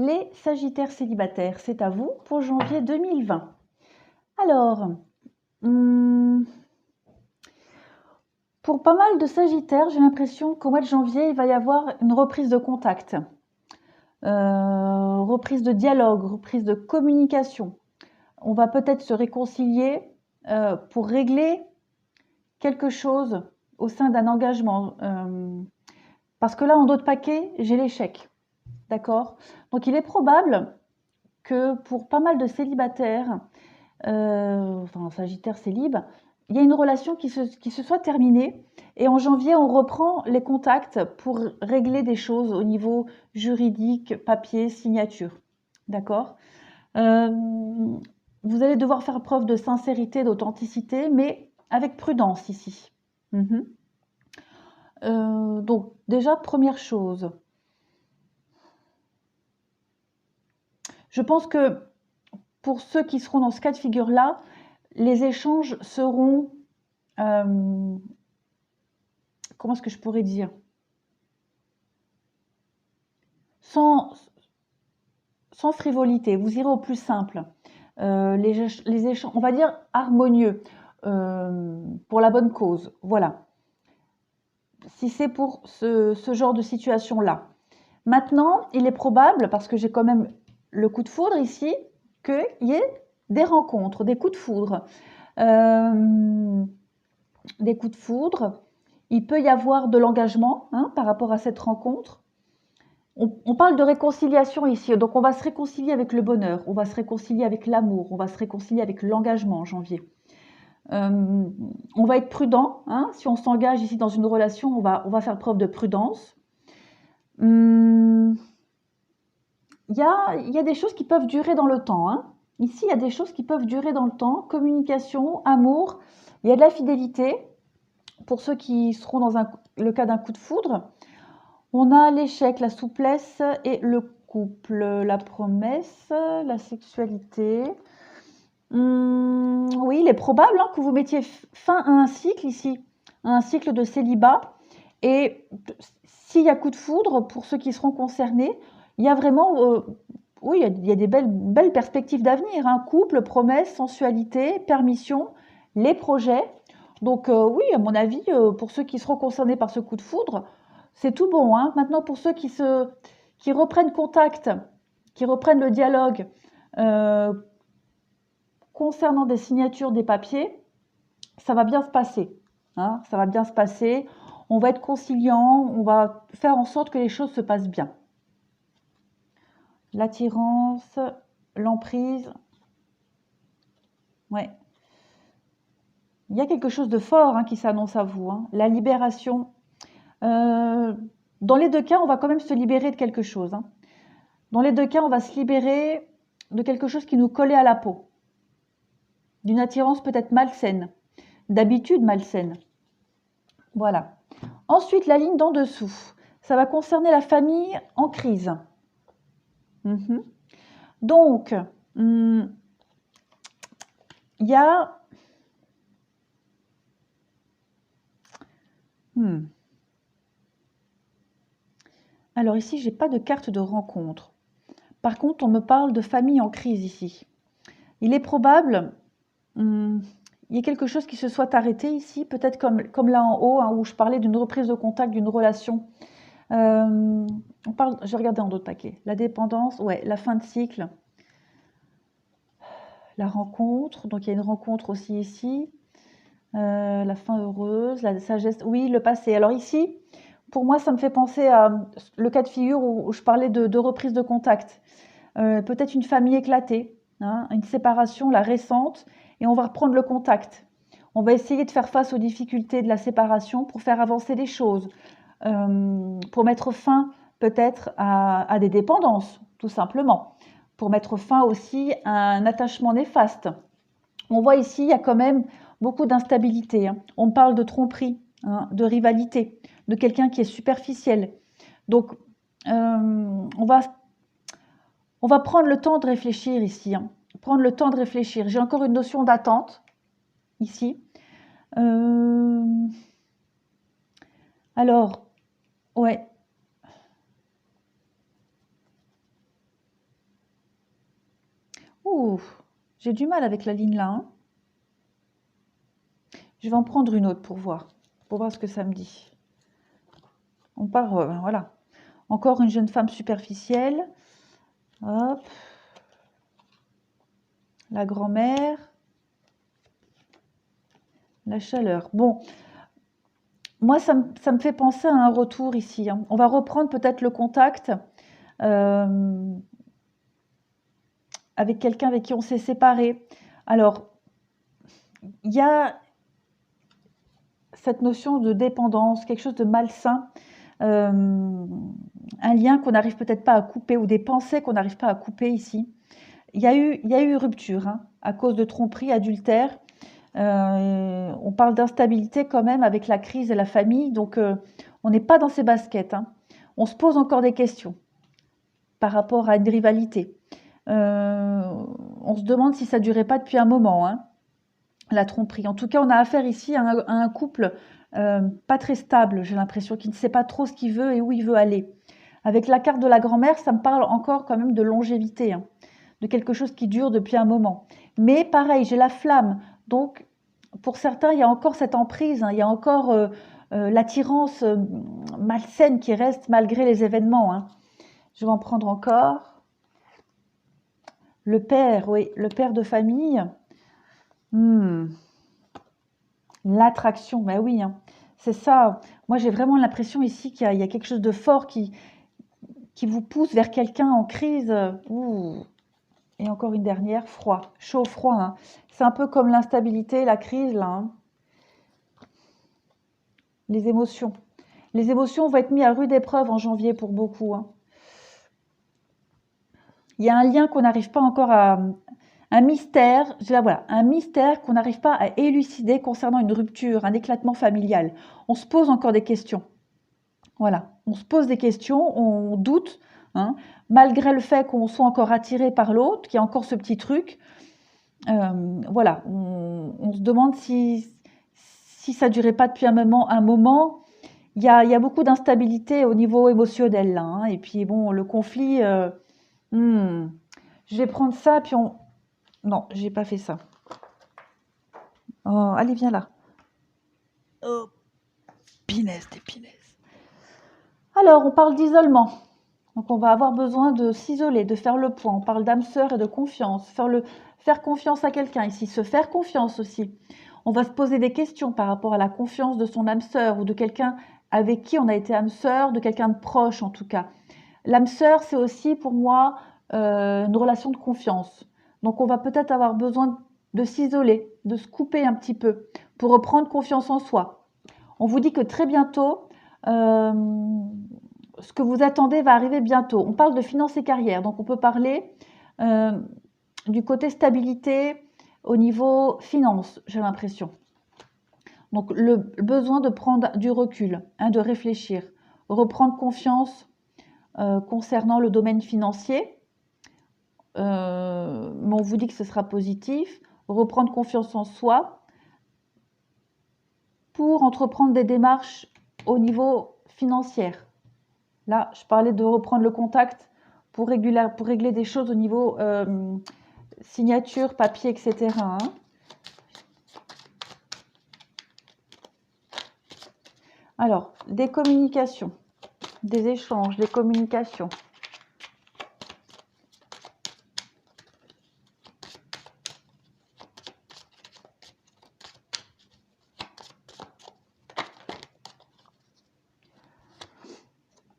Les Sagittaires célibataires, c'est à vous pour janvier 2020. Alors, pour pas mal de Sagittaires, j'ai l'impression qu'au mois de janvier, il va y avoir une reprise de contact, reprise de dialogue, reprise de communication. On va peut-être se réconcilier pour régler quelque chose au sein d'un engagement. Parce que là, en dos de paquet, j'ai l'échec. D'accord? Donc, il est probable que pour pas mal de célibataires, enfin Sagittaire célib, il y a une relation qui se soit terminée et en janvier on reprend les contacts pour régler des choses au niveau juridique, papier, signature. D'accord? Vous allez devoir faire preuve de sincérité, d'authenticité, mais avec prudence ici. Donc déjà, première chose, je pense que pour ceux qui seront dans ce cas de figure-là, les échanges seront, comment est-ce que je pourrais dire, sans frivolité, vous irez au plus simple. Les échanges, on va dire harmonieux, pour la bonne cause, voilà. Si c'est pour ce genre de situation-là. Maintenant, il est probable, parce que j'ai quand même le coup de foudre ici, qu'il y ait des rencontres, des coups de foudre. Des coups de foudre. Il peut y avoir de l'engagement par rapport à cette rencontre. On parle de réconciliation ici, donc on va se réconcilier avec le bonheur, on va se réconcilier avec l'amour, on va se réconcilier avec l'engagement en janvier. On va être prudent, si on s'engage ici dans une relation, on va faire preuve de prudence. Il y a des choses qui peuvent durer dans le temps. Ici, il y a des choses qui peuvent durer dans le temps, communication, amour, il y a de la fidélité, pour ceux qui seront dans le cas d'un coup de foudre. On a l'échec, la souplesse et le couple, la promesse, la sexualité. Oui, il est probable que vous mettiez fin à un cycle ici, à un cycle de célibat. Et s'il y a coup de foudre, pour ceux qui seront concernés, il y a vraiment, oui, il y a des belles perspectives d'avenir. Couple, promesse, sensualité, permission, les projets. Donc oui, à mon avis, pour ceux qui seront concernés par ce coup de foudre, c'est tout bon. Maintenant, pour ceux qui reprennent contact, qui reprennent le dialogue concernant des signatures des papiers, ça va bien se passer. Ça va bien se passer. On va être conciliant, on va faire en sorte que les choses se passent bien. L'attirance, l'emprise. Ouais. Il y a quelque chose de fort qui s'annonce à vous. La libération. Dans les deux cas, on va quand même se libérer de quelque chose. Dans les deux cas, on va se libérer de quelque chose qui nous collait à la peau. D'une attirance peut-être malsaine, d'habitude malsaine. Voilà. Ensuite, la ligne d'en dessous. Ça va concerner la famille en crise. Donc, il y a... Alors ici, je n'ai pas de carte de rencontre. Par contre, on me parle de famille en crise ici. Il est probable, il y a quelque chose qui se soit arrêté ici, peut-être comme là en haut, où je parlais d'une reprise de contact, d'une relation. Je vais regarder en d'autres paquets. La dépendance, ouais, la fin de cycle. La rencontre, donc il y a une rencontre aussi ici. La fin heureuse, la sagesse, oui, le passé. Alors ici, pour moi, ça me fait penser à le cas de figure où je parlais de reprise de contact. Peut-être une famille éclatée, une séparation, la récente, et on va reprendre le contact. On va essayer de faire face aux difficultés de la séparation pour faire avancer les choses, pour mettre fin peut-être à des dépendances, tout simplement, pour mettre fin aussi à un attachement néfaste. On voit ici, il y a quand même beaucoup d'instabilité. On parle de tromperie, de rivalité, de quelqu'un qui est superficiel. Donc, on va prendre le temps de réfléchir ici. Prendre le temps de réfléchir. J'ai encore une notion d'attente ici. Alors, ouais. Ouh, j'ai du mal avec la ligne là, hein. Je vais en prendre une autre pour voir ce que ça me dit. On part, voilà. Encore une jeune femme superficielle. Hop. La grand-mère. La chaleur. Bon, moi, ça me fait penser à un retour ici, hein. On va reprendre peut-être le contact avec quelqu'un avec qui on s'est séparé. Alors, il y a cette notion de dépendance, quelque chose de malsain, un lien qu'on n'arrive peut-être pas à couper ou des pensées qu'on n'arrive pas à couper ici. Il y a eu rupture, hein, à cause de tromperie, adultère. On parle d'instabilité quand même avec la crise et la famille, donc on n'est pas dans ces baskets, hein. On se pose encore des questions par rapport à une rivalité. On se demande si ça ne durait pas depuis un moment, hein, la tromperie. En tout cas, on a affaire ici à un couple pas très stable, j'ai l'impression, qui ne sait pas trop ce qu'il veut et où il veut aller. Avec la carte de la grand-mère, ça me parle encore quand même de longévité, hein, de quelque chose qui dure depuis un moment. Mais pareil, j'ai la flamme, donc pour certains, il y a encore cette emprise, hein, il y a encore l'attirance malsaine qui reste malgré les événements, hein. Je vais en prendre encore. Le père, oui, le père de famille. L'attraction, ben oui, hein, c'est ça. Moi, j'ai vraiment l'impression ici qu'il y a quelque chose de fort qui vous pousse vers quelqu'un en crise. Ouh. Et encore une dernière, froid, chaud, froid, hein. C'est un peu comme l'instabilité, la crise, là, hein. Les émotions. Les émotions vont être mises à rude épreuve en janvier pour beaucoup, hein. Il y a un lien qu'on n'arrive pas encore à... Un mystère, voilà, un mystère qu'on n'arrive pas à élucider concernant une rupture, un éclatement familial. On se pose encore des questions. Voilà, on se pose des questions, on doute, hein, malgré le fait qu'on soit encore attiré par l'autre, qu'il y a encore ce petit truc. Voilà, on se demande si ça ne durait pas depuis un moment. Il y a beaucoup d'instabilité au niveau émotionnel, là, hein. Et puis bon, le conflit, je vais prendre ça, puis on... Non, j'ai pas fait ça. Oh, allez, viens là. Oh, pinesse des pinaises. Alors, on parle d'isolement. Donc, on va avoir besoin de s'isoler, de faire le point. On parle d'âme sœur et de confiance. Faire confiance à quelqu'un ici, se faire confiance aussi. On va se poser des questions par rapport à la confiance de son âme sœur ou de quelqu'un avec qui on a été âme sœur, de quelqu'un de proche en tout cas. L'âme sœur, c'est aussi pour moi une relation de confiance. Donc, on va peut-être avoir besoin de s'isoler, de se couper un petit peu pour reprendre confiance en soi. On vous dit que très bientôt, ce que vous attendez va arriver bientôt. On parle de finances et carrière, donc on peut parler du côté stabilité au niveau finance, j'ai l'impression. Donc le besoin de prendre du recul, hein, de réfléchir, reprendre confiance concernant le domaine financier. Mais on vous dit que ce sera positif. Reprendre confiance en soi pour entreprendre des démarches au niveau financier. Là, je parlais de reprendre le contact pour régler des choses au niveau signature, papier, etc., hein. Alors, des communications, des échanges, des communications.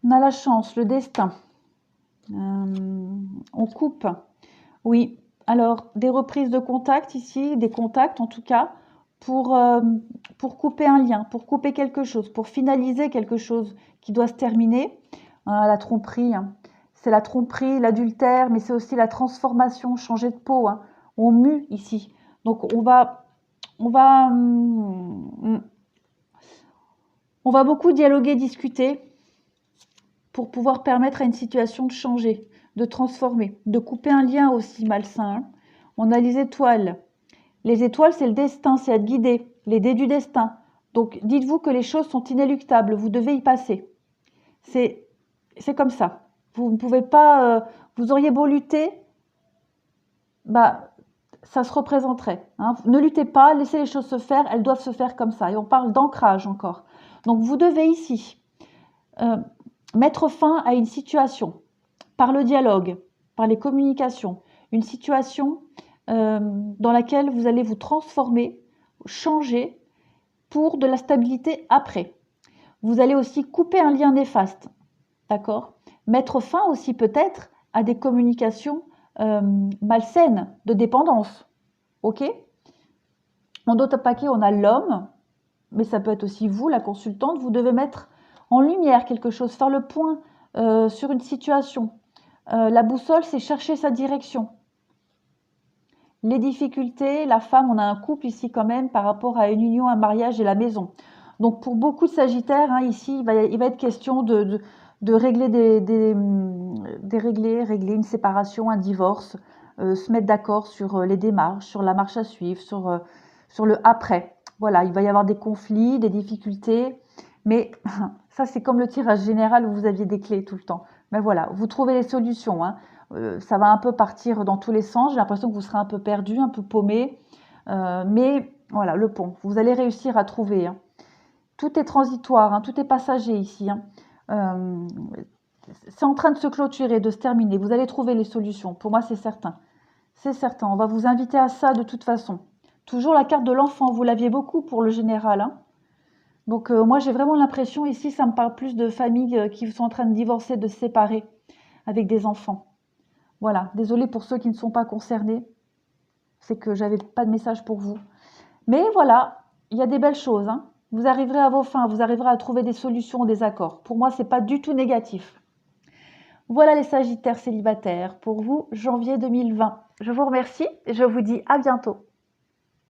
On a la chance, le destin. On coupe. Oui, alors des reprises de contact ici, des contacts en tout cas, pour couper un lien, pour couper quelque chose, pour finaliser quelque chose qui doit se terminer. Hein, la tromperie, hein. C'est la tromperie, l'adultère, mais c'est aussi la transformation, changer de peau, hein. On mue ici. Donc on va beaucoup dialoguer, discuter pour pouvoir permettre à une situation de changer, de transformer, de couper un lien aussi malsain, hein. On a les étoiles. Les étoiles, c'est le destin, c'est être guidé, les dés du destin. Donc, dites-vous que les choses sont inéluctables, vous devez y passer. C'est comme ça. Vous ne pouvez pas... vous auriez beau lutter, bah, ça se représenterait, hein. Ne luttez pas, laissez les choses se faire, elles doivent se faire comme ça. Et on parle d'ancrage encore. Donc vous devez ici euh, mettre fin à une situation par le dialogue, par les communications, une situation dans laquelle vous allez vous transformer, changer pour de la stabilité après. Vous allez aussi couper un lien néfaste, d'accord? Mettre fin aussi peut-être à des communications malsaines de dépendance, ok? En d'autres paquets, on a l'homme, mais ça peut être aussi vous, la consultante. Vous devez mettre en lumière quelque chose, faire le point sur une situation. La boussole, c'est chercher sa direction. Les difficultés, la femme, on a un couple ici quand même par rapport à une union, un mariage et la maison. Donc pour beaucoup de Sagittaires, hein, ici, il va être question de régler régler une séparation, un divorce, se mettre d'accord sur les démarches, sur la marche à suivre, sur le après. Voilà, il va y avoir des conflits, des difficultés, mais ça c'est comme le tirage général où vous aviez des clés tout le temps. Mais voilà, vous trouvez les solutions, hein. Ça va un peu partir dans tous les sens. J'ai l'impression que vous serez un peu perdu, un peu paumé. Mais voilà, le pont. Vous allez réussir à trouver, hein. Tout est transitoire, hein, tout est passager ici, hein. Euh, c'est en train de se clôturer, de se terminer. Vous allez trouver les solutions. Pour moi, c'est certain. C'est certain. On va vous inviter à ça de toute façon. Toujours la carte de l'enfant. Vous l'aviez beaucoup pour le général, hein. Donc moi, j'ai vraiment l'impression ici, ça me parle plus de familles qui sont en train de divorcer, de se séparer avec des enfants. Voilà, désolée pour ceux qui ne sont pas concernés, c'est que j'avais pas de message pour vous. Mais voilà, il y a des belles choses, hein. Vous arriverez à vos fins, vous arriverez à trouver des solutions, des accords. Pour moi, c'est pas du tout négatif. Voilà les Sagittaires célibataires pour vous, janvier 2020. Je vous remercie et je vous dis à bientôt.